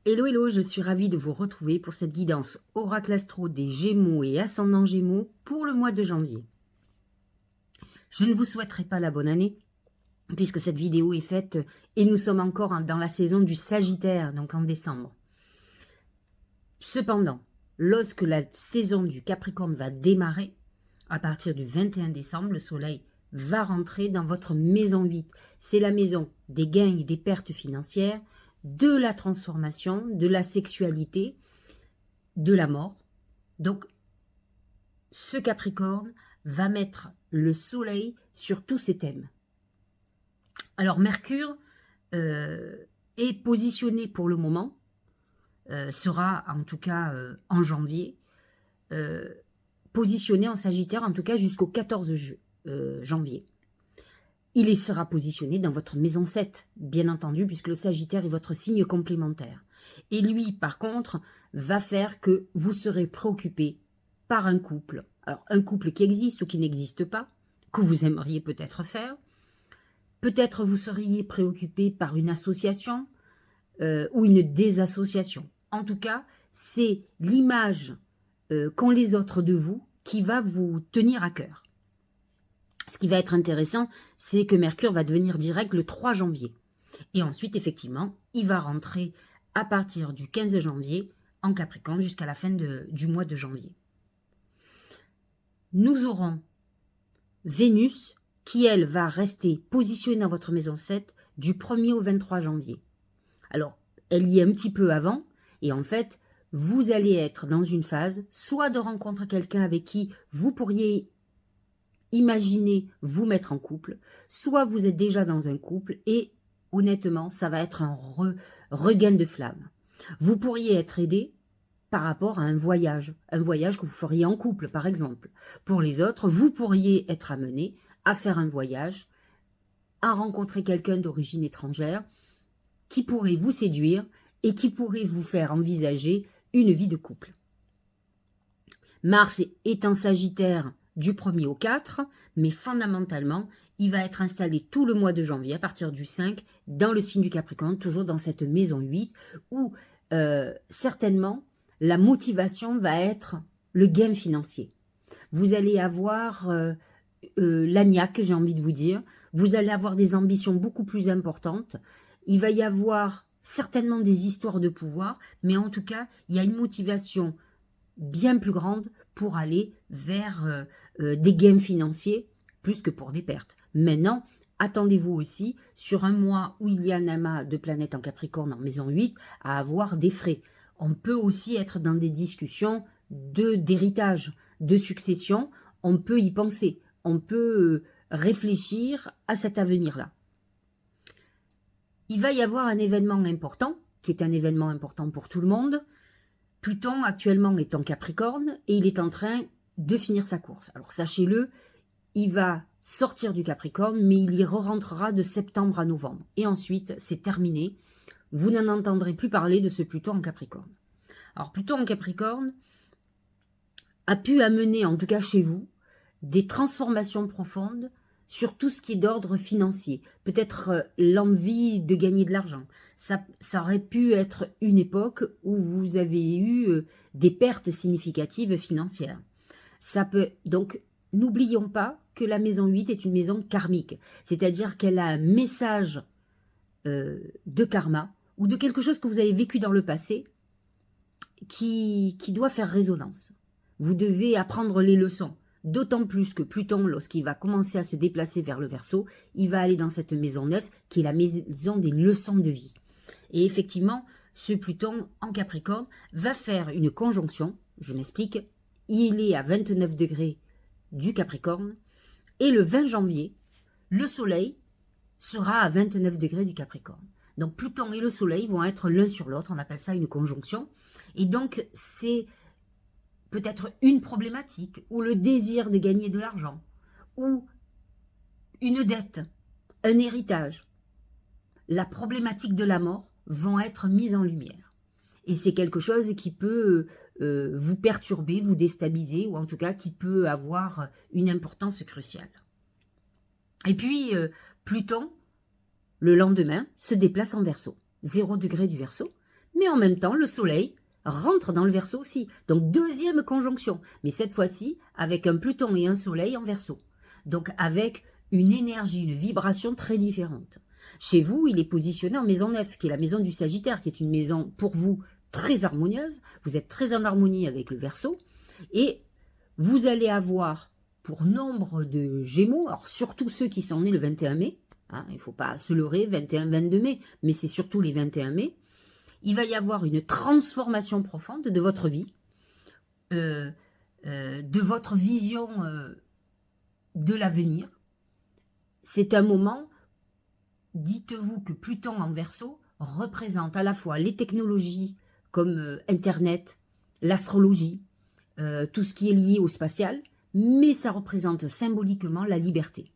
Hello, hello, je suis ravie de vous retrouver pour cette guidance Oracle Astro des Gémeaux et Ascendant Gémeaux pour le mois de janvier. Je ne vous souhaiterai pas la bonne année, puisque cette vidéo est faite et nous sommes encore dans la saison du Sagittaire, donc en décembre. Cependant, lorsque la saison du Capricorne va démarrer, à partir du 21 décembre, le soleil va rentrer dans votre maison 8. C'est la maison des gains et des pertes financières, de la transformation, de la sexualité, de la mort. Donc, ce Capricorne va mettre le soleil sur tous ces thèmes. Alors, Mercure est positionné pour le moment, sera en tout cas en janvier, positionné en Sagittaire en tout cas jusqu'au 14 janvier. Il sera positionné dans votre maison 7, bien entendu, puisque le Sagittaire est votre signe complémentaire. Et lui, par contre, va faire que vous serez préoccupé par un couple. Alors, un couple qui existe ou qui n'existe pas, que vous aimeriez peut-être faire. Peut-être vous seriez préoccupé par une association ou une désassociation. En tout cas, c'est l'image qu'ont les autres de vous qui va vous tenir à cœur. Ce qui va être intéressant, c'est que Mercure va devenir direct le 3 janvier. Et ensuite, effectivement, il va rentrer à partir du 15 janvier en Capricorne jusqu'à la fin du mois de janvier. Nous aurons Vénus qui, elle, va rester positionnée dans votre maison 7 du 1er au 23 janvier. Alors, elle y est un petit peu avant, et en fait, vous allez être dans une phase, soit de rencontrer quelqu'un avec qui vous pourriez imaginer vous mettre en couple, soit vous êtes déjà dans un couple, et honnêtement, ça va être un regain de flamme. Vous pourriez être aidé par rapport à un voyage que vous feriez en couple, par exemple. Pour les autres, vous pourriez être amené à faire un voyage, à rencontrer quelqu'un d'origine étrangère qui pourrait vous séduire et qui pourrait vous faire envisager une vie de couple. Mars est en Sagittaire du 1er au 4, mais fondamentalement, il va être installé tout le mois de janvier, à partir du 5, dans le signe du Capricorne, toujours dans cette maison 8, où certainement, la motivation va être le gain financier. Vous allez avoir la niaque, j'ai envie de vous dire. Vous allez avoir des ambitions beaucoup plus importantes. Il va y avoir certainement des histoires de pouvoir, mais en tout cas, il y a une motivation bien plus grande pour aller vers des gains financiers plus que pour des pertes. Maintenant, attendez-vous aussi, sur un mois où il y a un amas de planètes en Capricorne en maison 8, à avoir des frais. On peut aussi être dans des discussions d'héritage, de succession. On peut y penser. On peut réfléchir à cet avenir-là. Il va y avoir un événement important, qui est un événement important pour tout le monde. Pluton actuellement est en Capricorne et il est en train de finir sa course. Alors sachez-le, il va sortir du Capricorne, mais il y rentrera de septembre à novembre. Et ensuite, c'est terminé. Vous n'en entendrez plus parler de ce Pluton en Capricorne. Alors Pluton en Capricorne a pu amener, en tout cas chez vous, des transformations profondes sur tout ce qui est d'ordre financier. Peut-être l'envie de gagner de l'argent. Ça aurait pu être une époque où vous avez eu des pertes significatives financières. Ça peut donc, n'oublions pas que la maison 8 est une maison karmique, c'est-à-dire qu'elle a un message de karma ou de quelque chose que vous avez vécu dans le passé qui doit faire résonance. Vous devez apprendre les leçons. D'autant plus que Pluton, lorsqu'il va commencer à se déplacer vers le Verseau, il va aller dans cette maison 9, qui est la maison des leçons de vie. Et effectivement, ce Pluton en Capricorne va faire une conjonction, je m'explique, il est à 29 degrés du Capricorne, et le 20 janvier, le Soleil sera à 29 degrés du Capricorne. Donc Pluton et le Soleil vont être l'un sur l'autre, on appelle ça une conjonction, et donc c'est peut-être une problématique, ou le désir de gagner de l'argent, ou une dette, un héritage. La problématique de la mort vont être mises en lumière. Et c'est quelque chose qui peut vous perturber, vous déstabiliser, ou en tout cas qui peut avoir une importance cruciale. Et puis, Pluton, le lendemain, se déplace en Verseau. 0 degré du Verseau, mais en même temps, le soleil rentre dans le Verseau aussi. Donc, deuxième conjonction, mais cette fois-ci avec un Pluton et un soleil en Verseau. Donc, avec une énergie, une vibration très différente. Chez vous, il est positionné en maison 9, qui est la maison du Sagittaire, qui est une maison pour vous très harmonieuse. Vous êtes très en harmonie avec le Verseau. Et vous allez avoir, pour nombre de Gémeaux, alors surtout ceux qui sont nés le 21 mai, hein, il ne faut pas se leurrer, 21-22 mai, mais c'est surtout les 21 mai, il va y avoir une transformation profonde de votre vie, de votre vision de l'avenir. C'est un moment, dites-vous que Pluton en Verseau représente à la fois les technologies comme Internet, l'astrologie, tout ce qui est lié au spatial, mais ça représente symboliquement la liberté.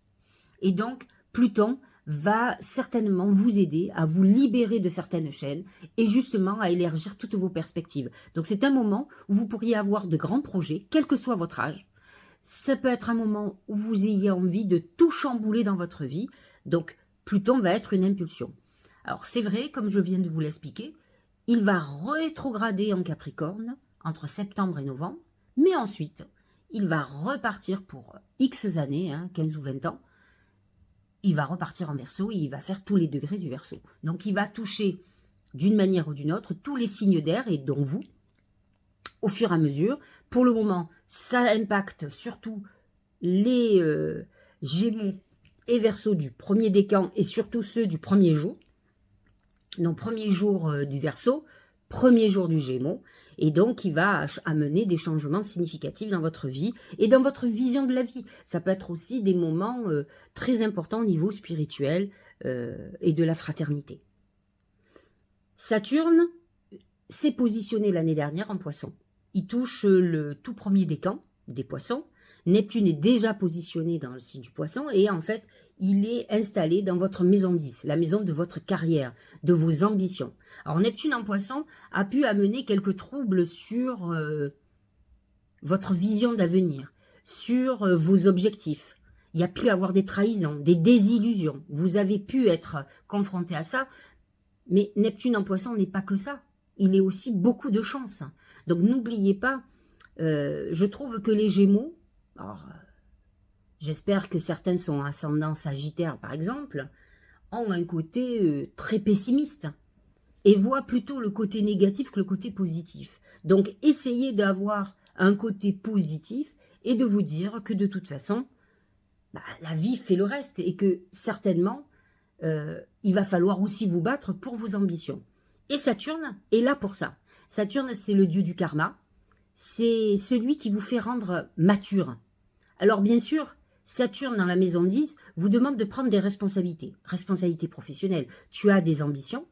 Et donc, Pluton va certainement vous aider à vous libérer de certaines chaînes et justement à élargir toutes vos perspectives. Donc c'est un moment où vous pourriez avoir de grands projets, quel que soit votre âge. Ça peut être un moment où vous ayez envie de tout chambouler dans votre vie. Donc Pluton va être une impulsion. Alors c'est vrai, comme je viens de vous l'expliquer, il va rétrograder en Capricorne entre septembre et novembre, mais ensuite, il va repartir pour X années, 15 ou 20 ans, il va repartir en Verseau et il va faire tous les degrés du Verseau. Donc il va toucher d'une manière ou d'une autre tous les signes d'air et dont vous, au fur et à mesure. Pour le moment, ça impacte surtout les Gémeaux et Verseau du premier décan et surtout ceux du premier jour. Donc premier jour du Verseau, premier jour du Gémeaux. Et donc, il va amener des changements significatifs dans votre vie et dans votre vision de la vie. Ça peut être aussi des moments très importants au niveau spirituel et de la fraternité. Saturne s'est positionné l'année dernière en Poisson. Il touche le tout premier décan des Poissons. Neptune est déjà positionné dans le signe du Poisson et en fait, il est installé dans votre maison 10, la maison de votre carrière, de vos ambitions. Alors Neptune en Poisson a pu amener quelques troubles sur votre vision d'avenir, sur vos objectifs. Il y a pu avoir des trahisons, des désillusions. Vous avez pu être confronté à ça, mais Neptune en Poisson n'est pas que ça. Il est aussi beaucoup de chance. Donc n'oubliez pas, je trouve que les Gémeaux, alors, j'espère que certains sont ascendants Sagittaire par exemple, ont un côté très pessimiste et voient plutôt le côté négatif que le côté positif. Donc essayez d'avoir un côté positif et de vous dire que de toute façon, la vie fait le reste et que certainement, il va falloir aussi vous battre pour vos ambitions. Et Saturne est là pour ça. Saturne, c'est le dieu du karma. C'est celui qui vous fait rendre mature. Alors bien sûr, Saturne dans la maison 10 vous demande de prendre des responsabilités. Responsabilités professionnelles. Tu as des ambitions,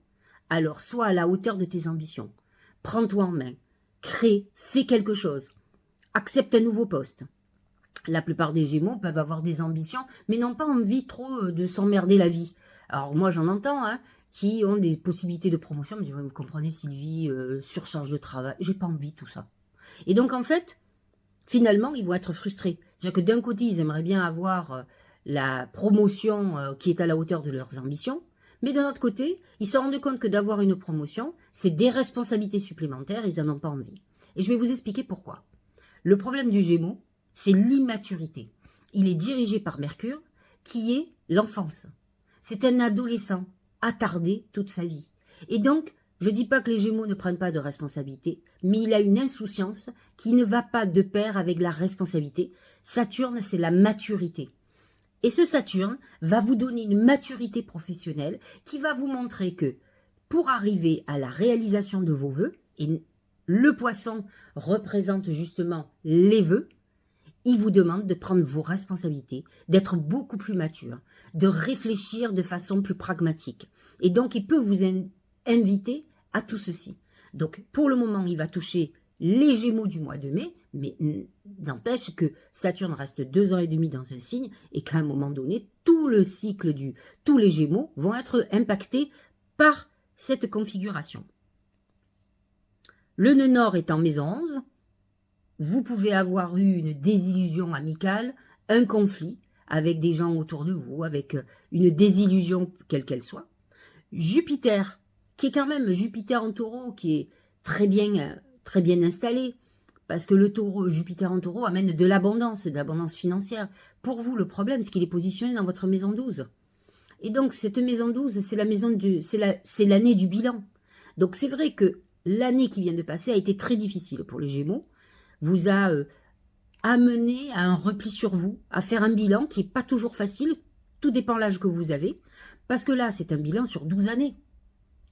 alors sois à la hauteur de tes ambitions. Prends-toi en main. Crée, fais quelque chose. Accepte un nouveau poste. La plupart des Gémeaux peuvent avoir des ambitions, mais n'ont pas envie trop de s'emmerder la vie. Alors moi j'en entends, qui ont des possibilités de promotion, me disent, vous comprenez Sylvie, surcharge de travail, j'ai pas envie de tout ça. Et donc en fait, finalement ils vont être frustrés. C'est-à-dire que d'un côté ils aimeraient bien avoir la promotion qui est à la hauteur de leurs ambitions, mais d'un autre côté, ils se rendent compte que d'avoir une promotion, c'est des responsabilités supplémentaires, ils n'en ont pas envie. Et je vais vous expliquer pourquoi. Le problème du Gémeaux, c'est l'immaturité. Il est dirigé par Mercure, qui est l'enfance. C'est un adolescent attardé toute sa vie. Et donc, je ne dis pas que les Gémeaux ne prennent pas de responsabilité, mais il a une insouciance qui ne va pas de pair avec la responsabilité. Saturne, c'est la maturité. Et ce Saturne va vous donner une maturité professionnelle qui va vous montrer que pour arriver à la réalisation de vos vœux, et le Poisson représente justement les vœux, il vous demande de prendre vos responsabilités, d'être beaucoup plus mature, de réfléchir de façon plus pragmatique. Et donc, il peut vous inviter à tout ceci. Donc, pour le moment, il va toucher les Gémeaux du mois de mai, mais n'empêche que Saturne reste 2 ans et demi dans un signe et qu'à un moment donné, tout le cycle tous les Gémeaux vont être impactés par cette configuration. Le nœud nord est en maison 11. Vous pouvez avoir eu une désillusion amicale, un conflit avec des gens autour de vous, avec une désillusion quelle qu'elle soit. Jupiter, qui est quand même Jupiter en taureau, qui est très bien installé, parce que le taureau, Jupiter en taureau amène de l'abondance, financière. Pour vous, le problème, c'est qu'il est positionné dans votre maison 12. Et donc, cette maison 12, c'est la maison c'est l'année du bilan. Donc, c'est vrai que l'année qui vient de passer a été très difficile pour les Gémeaux, vous a amené à un repli sur vous, à faire un bilan qui n'est pas toujours facile, tout dépend de l'âge que vous avez, parce que là, c'est un bilan sur 12 années.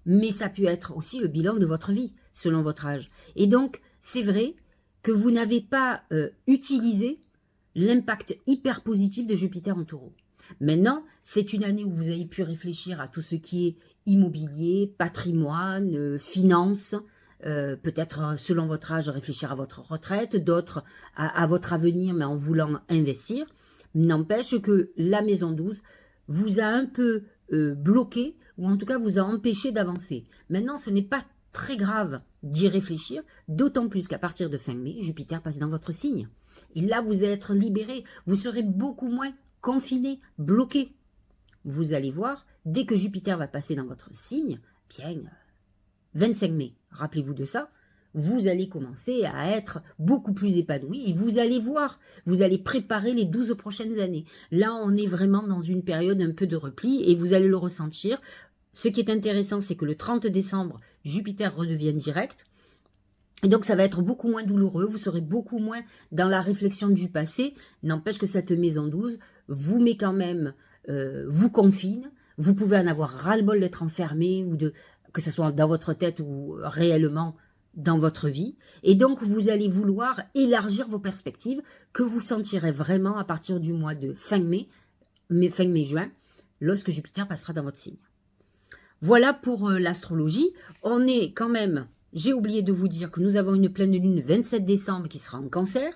Mais ça peut être aussi le bilan de votre vie, selon votre âge. Et donc, c'est vrai que vous n'avez pas utilisé l'impact hyper positif de Jupiter en taureau. Maintenant, c'est une année où vous avez pu réfléchir à tout ce qui est immobilier, patrimoine, finance, peut-être selon votre âge réfléchir à votre retraite, d'autres à votre avenir mais en voulant investir. N'empêche que la maison 12 vous a un peu bloqué ou en tout cas vous a empêché d'avancer. Maintenant, ce n'est pas très grave d'y réfléchir, d'autant plus qu'à partir de fin mai, Jupiter passe dans votre signe. Et là, vous allez être libéré, vous serez beaucoup moins confiné, bloqué. Vous allez voir, dès que Jupiter va passer dans votre signe, bien, 25 mai, rappelez-vous de ça, vous allez commencer à être beaucoup plus épanoui et vous allez voir, vous allez préparer les 12 prochaines années. Là, on est vraiment dans une période un peu de repli et vous allez le ressentir. Ce qui est intéressant, c'est que le 30 décembre, Jupiter redevient direct. Et donc, ça va être beaucoup moins douloureux, vous serez beaucoup moins dans la réflexion du passé. N'empêche que cette maison 12 vous met quand même, vous confine. Vous pouvez en avoir ras-le-bol d'être enfermé, ou que ce soit dans votre tête ou réellement dans votre vie. Et donc, vous allez vouloir élargir vos perspectives, que vous sentirez vraiment à partir du mois de fin mai-juin, lorsque Jupiter passera dans votre signe. Voilà pour l'astrologie. On est quand même... J'ai oublié de vous dire que nous avons une pleine lune le 27 décembre qui sera en cancer,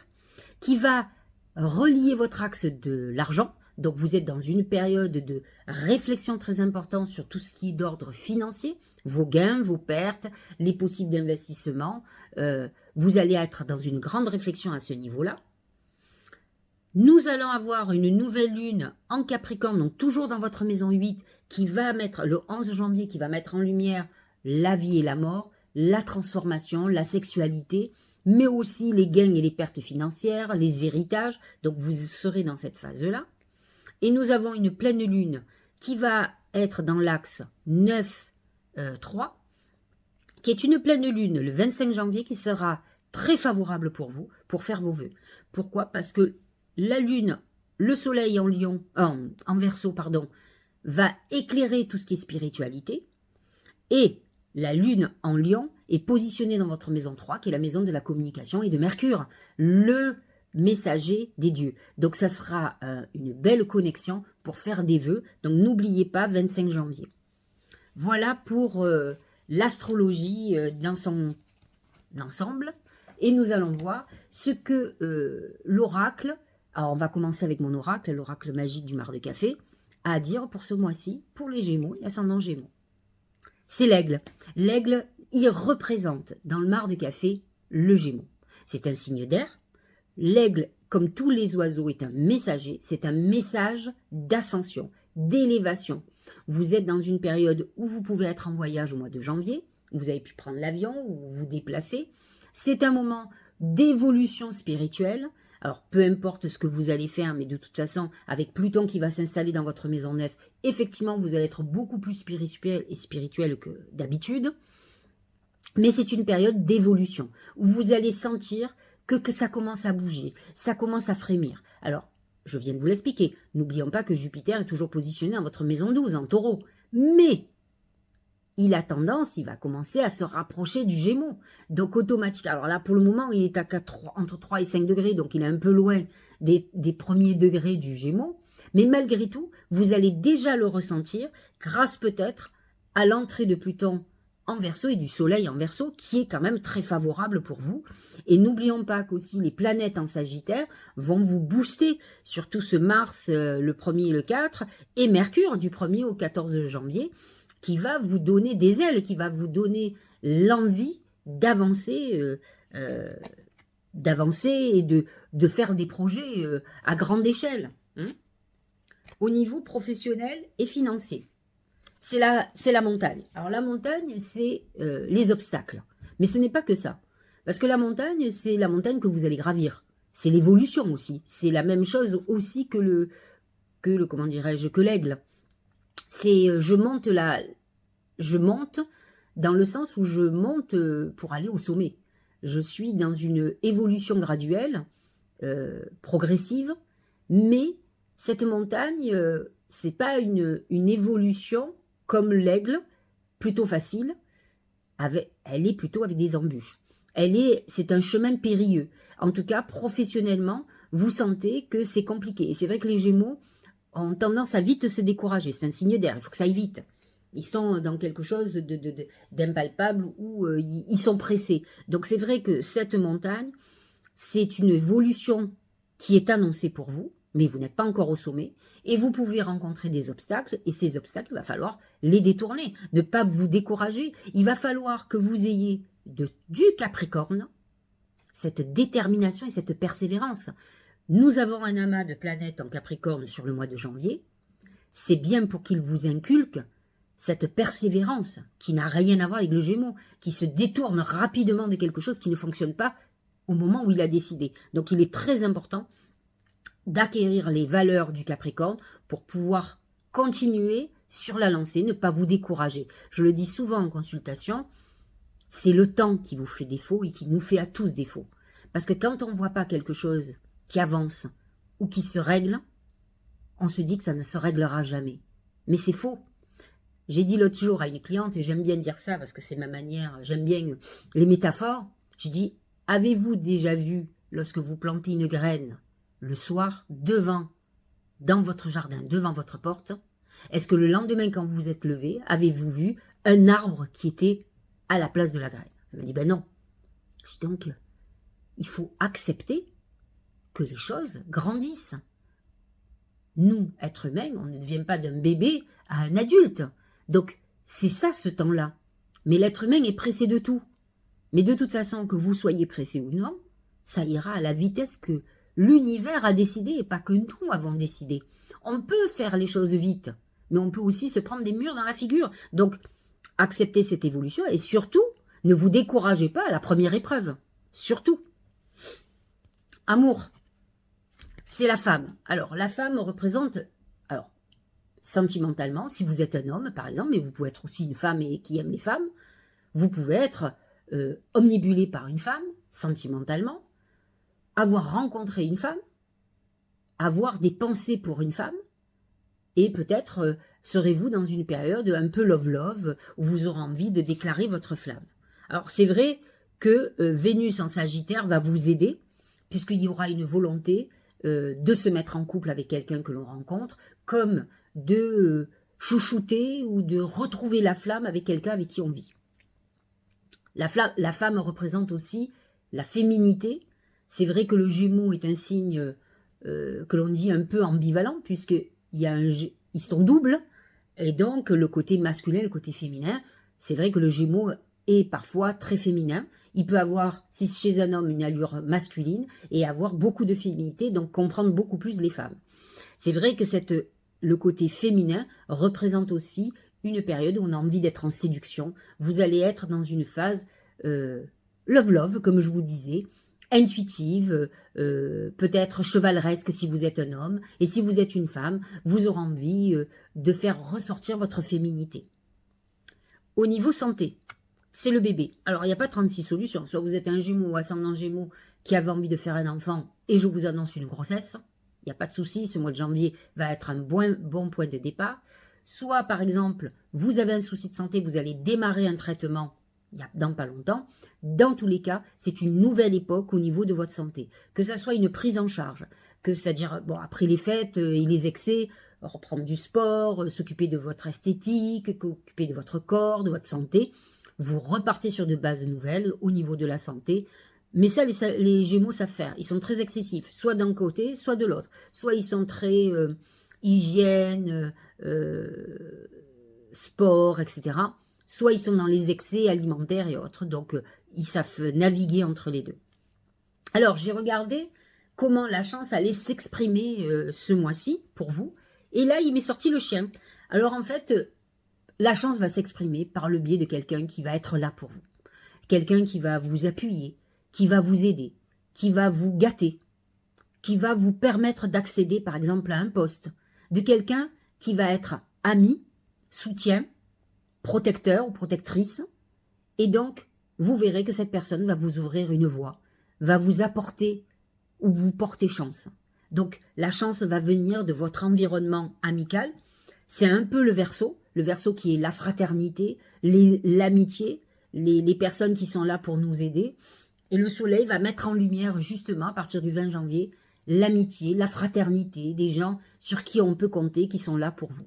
qui va relier votre axe de l'argent. Donc vous êtes dans une période de réflexion très importante sur tout ce qui est d'ordre financier, vos gains, vos pertes, les possibles investissements. Vous allez être dans une grande réflexion à ce niveau-là. Nous allons avoir une nouvelle lune en Capricorne, donc toujours dans votre maison 8, qui va mettre, le 11 janvier, qui va mettre en lumière la vie et la mort, la transformation, la sexualité, mais aussi les gains et les pertes financières, les héritages. Donc vous serez dans cette phase-là. Et nous avons une pleine lune qui va être dans l'axe 9-3, qui est une pleine lune le 25 janvier qui sera très favorable pour vous, pour faire vos vœux. Pourquoi? Parce que la lune, le soleil en Verseau, va éclairer tout ce qui est spiritualité, et la lune en Lion est positionnée dans votre maison 3, qui est la maison de la communication, et de Mercure, le messager des dieux. Donc ça sera une belle connexion pour faire des vœux. Donc n'oubliez pas, 25 janvier. Voilà pour l'astrologie dans son ensemble. Et nous allons voir ce que l'oracle, alors on va commencer avec mon oracle, l'oracle magique du Mar de Café, a à dire pour ce mois-ci, pour les Gémeaux et ascendant Gémeaux. C'est l'aigle. L'aigle, il représente dans le Mar de Café le Gémeaux. C'est un signe d'air. L'aigle, comme tous les oiseaux, est un messager. C'est un message d'ascension, d'élévation. Vous êtes dans une période où vous pouvez être en voyage au mois de janvier. Vous avez pu prendre l'avion ou vous déplacer. C'est un moment d'évolution spirituelle. Alors, peu importe ce que vous allez faire, mais de toute façon, avec Pluton qui va s'installer dans votre maison 9, effectivement, vous allez être beaucoup plus spirituel que d'habitude. Mais c'est une période d'évolution, où vous allez sentir que ça commence à bouger, ça commence à frémir. Alors, je viens de vous l'expliquer. N'oublions pas que Jupiter est toujours positionné dans votre maison 12, en taureau. Mais il va commencer à se rapprocher du Gémeaux. Donc automatiquement, alors là pour le moment il est entre 3 et 5 degrés, donc il est un peu loin des premiers degrés du Gémeaux. Mais malgré tout, vous allez déjà le ressentir grâce peut-être à l'entrée de Pluton en Verseau et du Soleil en Verseau qui est quand même très favorable pour vous. Et n'oublions pas qu'aussi les planètes en Sagittaire vont vous booster, surtout ce Mars le 1er et le 4 et Mercure du 1er au 14 janvier, qui va vous donner des ailes, qui va vous donner l'envie d'avancer et de faire des projets à grande échelle, hein, au niveau professionnel et financier. c'est la montagne. Alors la montagne, c'est les obstacles. Mais ce n'est pas que ça. Parce que la montagne, c'est la montagne que vous allez gravir. C'est l'évolution aussi. C'est la même chose aussi comment dirais-je, que l'aigle. C'est je monte dans le sens où je monte pour aller au sommet. Je suis dans une évolution graduelle, progressive, mais cette montagne, c'est pas une évolution comme l'aigle, plutôt facile, elle est plutôt avec des embûches. C'est un chemin périlleux. En tout cas, professionnellement, vous sentez que c'est compliqué. Et c'est vrai que les Gémeaux ont tendance à vite se décourager. C'est un signe d'air, il faut que ça aille vite. Ils sont dans quelque chose d'impalpable où ils sont pressés. Donc c'est vrai que cette montagne, c'est une évolution qui est annoncée pour vous, mais vous n'êtes pas encore au sommet, et vous pouvez rencontrer des obstacles, et ces obstacles, il va falloir les détourner, ne pas vous décourager. Il va falloir que vous ayez du Capricorne, cette détermination et cette persévérance. Nous avons un amas de planètes en Capricorne sur le mois de janvier. C'est bien pour qu'il vous inculque cette persévérance qui n'a rien à voir avec le Gémeaux, qui se détourne rapidement de quelque chose qui ne fonctionne pas au moment où il a décidé. Donc il est très important d'acquérir les valeurs du Capricorne pour pouvoir continuer sur la lancée, ne pas vous décourager. Je le dis souvent en consultation, c'est le temps qui vous fait défaut et qui nous fait à tous défaut. Parce que quand on ne voit pas quelque chose qui avance ou qui se règle, on se dit que ça ne se réglera jamais. Mais c'est faux. J'ai dit l'autre jour à une cliente, et j'aime bien dire ça parce que c'est ma manière, j'aime bien les métaphores, je dis, avez-vous déjà vu, lorsque vous plantez une graine le soir, dans votre jardin, devant votre porte, est-ce que le lendemain, quand vous vous êtes levé, avez-vous vu un arbre qui était à la place de la graine? Elle m'a dit, ben non. Je dis donc, il faut accepter que les choses grandissent. Nous, êtres humains, on ne devient pas d'un bébé à un adulte. Donc, c'est ça ce temps-là. Mais l'être humain est pressé de tout. Mais de toute façon, que vous soyez pressé ou non, ça ira à la vitesse que l'univers a décidé et pas que nous avons décidé. On peut faire les choses vite, mais on peut aussi se prendre des murs dans la figure. Donc, acceptez cette évolution et surtout, ne vous découragez pas à la première épreuve. Surtout. Amour, c'est la femme. Alors, la femme représente, alors, sentimentalement, si vous êtes un homme, par exemple, mais vous pouvez être aussi une femme et qui aime les femmes, vous pouvez être omnibulé par une femme, sentimentalement, avoir rencontré une femme, avoir des pensées pour une femme, et peut-être serez-vous dans une période un peu love-love, où vous aurez envie de déclarer votre flamme. Alors c'est vrai que Vénus en Sagittaire va vous aider, puisqu'il y aura une volonté de se mettre en couple avec quelqu'un que l'on rencontre, comme de chouchouter ou de retrouver la flamme avec quelqu'un avec qui on vit. La femme représente aussi la féminité. C'est vrai que le Gémeaux est un signe que l'on dit un peu ambivalent, puisqu'ils sont doubles, et donc le côté masculin, le côté féminin, c'est vrai que le Gémeaux est parfois très féminin. Il peut avoir, si chez un homme, une allure masculine, et avoir beaucoup de féminité, donc comprendre beaucoup plus les femmes. C'est vrai que le côté féminin représente aussi une période où on a envie d'être en séduction. Vous allez être dans une phase love-love, comme je vous disais, intuitive, peut-être chevaleresque si vous êtes un homme, et si vous êtes une femme, vous aurez envie de faire ressortir votre féminité. Au niveau santé, c'est le bébé. Alors, il n'y a pas 36 solutions. Soit vous êtes un Gémeaux ou ascendant Gémeaux qui avez envie de faire un enfant, et je vous annonce une grossesse. Il n'y a pas de souci, ce mois de janvier va être un bon point de départ. Soit, par exemple, vous avez un souci de santé, vous allez démarrer un traitement dans pas longtemps. Dans tous les cas, c'est une nouvelle époque au niveau de votre santé. Que ça soit une prise en charge, c'est-à-dire, bon, après les fêtes et les excès, reprendre du sport, s'occuper de votre esthétique, s'occuper de votre corps, de votre santé. Vous repartez sur de bases nouvelles au niveau de la santé. Mais ça, les Gémeaux savent faire. Ils sont très excessifs, soit d'un côté, soit de l'autre. Soit ils sont très hygiène, sport, etc. Soit ils sont dans les excès alimentaires et autres. Donc, ils savent naviguer entre les deux. Alors, j'ai regardé comment la chance allait s'exprimer ce mois-ci pour vous. Et là, il m'est sorti le chien. Alors, en fait, la chance va s'exprimer par le biais de quelqu'un qui va être là pour vous. Quelqu'un qui va vous appuyer, qui va vous aider, qui va vous gâter, qui va vous permettre d'accéder par exemple à un poste, de quelqu'un qui va être ami, soutien, protecteur ou protectrice, et donc vous verrez que cette personne va vous ouvrir une voie, va vous apporter ou vous porter chance. Donc la chance va venir de votre environnement amical. C'est un peu le Verseau qui est la fraternité, l'amitié, les personnes qui sont là pour nous aider. Et le soleil va mettre en lumière justement à partir du 20 janvier l'amitié, la fraternité, des gens sur qui on peut compter, qui sont là pour vous.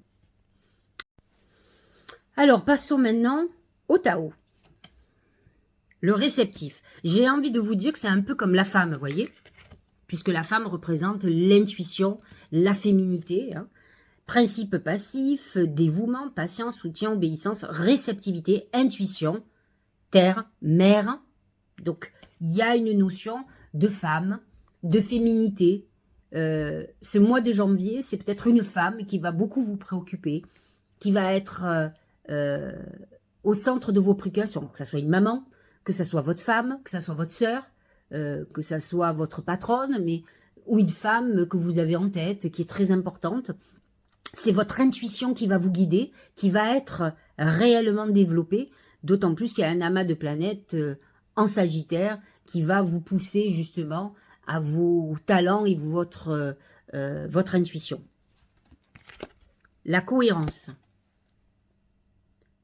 Alors passons maintenant au Tao. Le réceptif. J'ai envie de vous dire que c'est un peu comme la femme, vous voyez, puisque la femme représente l'intuition, la féminité, hein. Principe passif, dévouement, patience, soutien, obéissance, réceptivité, intuition, terre, mère. Donc, il y a une notion de femme, de féminité. Ce mois de janvier, c'est peut-être une femme qui va beaucoup vous préoccuper, qui va être au centre de vos préoccupations, que ce soit une maman, que ce soit votre femme, que ce soit votre sœur, que ce soit votre patronne, ou une femme que vous avez en tête, qui est très importante. C'est votre intuition qui va vous guider, qui va être réellement développée, d'autant plus qu'il y a un amas de planètes en Sagittaire qui va vous pousser justement à vos talents et votre intuition. La cohérence.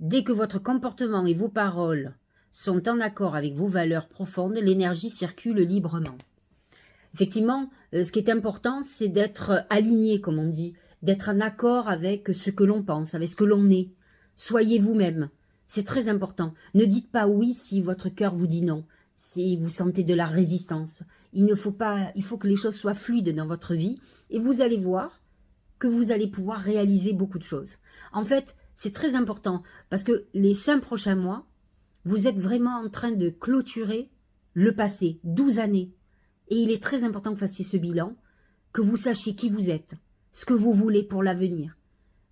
Dès que votre comportement et vos paroles sont en accord avec vos valeurs profondes, l'énergie circule librement. Effectivement, ce qui est important, c'est d'être aligné, comme on dit, d'être en accord avec ce que l'on pense, avec ce que l'on est. Soyez vous-même. C'est très important. Ne dites pas oui si votre cœur vous dit non, si vous sentez de la résistance. Il faut que les choses soient fluides dans votre vie et vous allez voir que vous allez pouvoir réaliser beaucoup de choses. En fait, c'est très important parce que les 5 prochains mois, vous êtes vraiment en train de clôturer le passé, 12 années. Et il est très important que vous fassiez ce bilan, que vous sachiez qui vous êtes, ce que vous voulez pour l'avenir.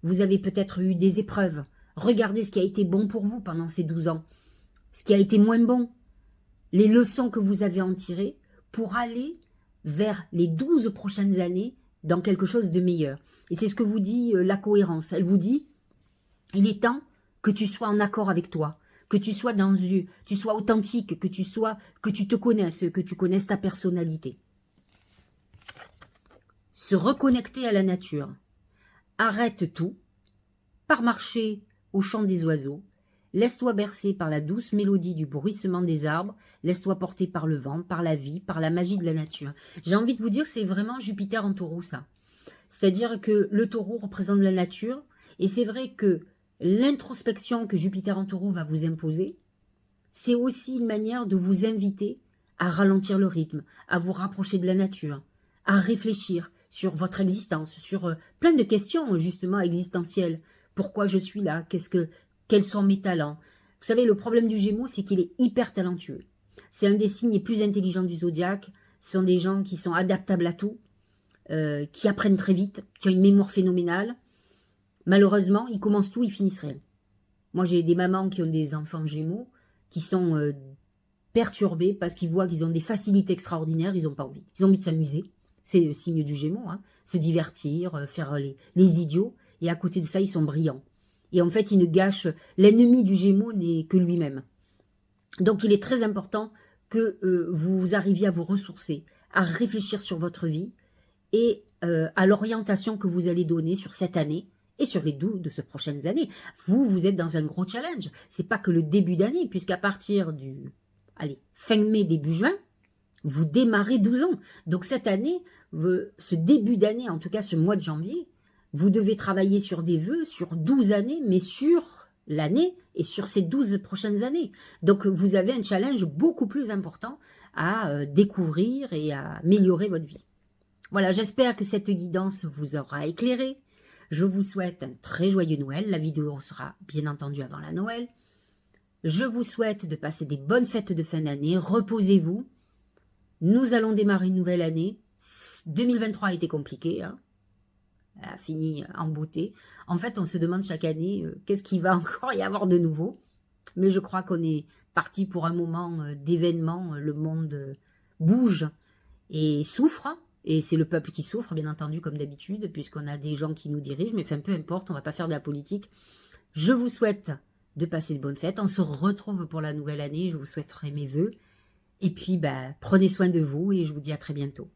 Vous avez peut-être eu des épreuves. Regardez ce qui a été bon pour vous pendant ces 12 ans, ce qui a été moins bon, les leçons que vous avez en tirées pour aller vers les 12 prochaines années dans quelque chose de meilleur. Et c'est ce que vous dit la cohérence. Elle vous dit, il est temps que tu sois en accord avec toi, que tu sois tu sois authentique, que tu te connaisses, que tu connaisses ta personnalité. Se reconnecter à la nature. Arrête tout, pars marcher au chant des oiseaux, laisse-toi bercer par la douce mélodie du bruissement des arbres, laisse-toi porter par le vent, par la vie, par la magie de la nature. J'ai envie de vous dire, c'est vraiment Jupiter en taureau, ça. C'est-à-dire que le taureau représente la nature, et c'est vrai que l'introspection que Jupiter en taureau va vous imposer, c'est aussi une manière de vous inviter à ralentir le rythme, à vous rapprocher de la nature, à réfléchir sur votre existence, sur plein de questions justement existentielles. Pourquoi je suis là? Quels sont mes talents? Vous savez, le problème du Gémeaux, c'est qu'il est hyper talentueux. C'est un des signes les plus intelligents du zodiaque. Ce sont des gens qui sont adaptables à tout, qui apprennent très vite, qui ont une mémoire phénoménale. Malheureusement, ils commencent tout, ils finissent rien. Moi, j'ai des mamans qui ont des enfants Gémeaux qui sont perturbés parce qu'ils voient qu'ils ont des facilités extraordinaires, ils n'ont pas envie. Ils ont envie de s'amuser. C'est le signe du Gémeaux, hein. Se divertir, faire les idiots. Et à côté de ça, ils sont brillants. Et en fait, ils ne gâchent... L'ennemi du Gémeaux n'est que lui-même. Donc, il est très important que vous arriviez à vous ressourcer, à réfléchir sur votre vie et à l'orientation que vous allez donner sur cette année et sur les 12 prochaines années. Vous êtes dans un gros challenge. C'est pas que le début d'année, puisqu'à partir du fin mai, début juin, vous démarrez 12 ans. Donc cette année, ce début d'année, en tout cas ce mois de janvier, vous devez travailler sur des vœux sur 12 années, mais sur l'année et sur ces 12 prochaines années. Donc vous avez un challenge beaucoup plus important à découvrir et à améliorer votre vie. Voilà, j'espère que cette guidance vous aura éclairé. Je vous souhaite un très joyeux Noël. La vidéo sera bien entendu avant la Noël. Je vous souhaite de passer des bonnes fêtes de fin d'année. Reposez-vous. Nous allons démarrer une nouvelle année. 2023 a été compliqué, hein. elle a fini en beauté. En fait, on se demande chaque année qu'est-ce qu'il va encore y avoir de nouveau. Mais je crois qu'on est parti pour un moment d'événement. Le monde bouge et souffre. Et c'est le peuple qui souffre, bien entendu, comme d'habitude, puisqu'on a des gens qui nous dirigent. Mais enfin, peu importe, on ne va pas faire de la politique. Je vous souhaite de passer de bonnes fêtes. On se retrouve pour la nouvelle année. Je vous souhaiterai mes vœux. Et puis, prenez soin de vous et je vous dis à très bientôt.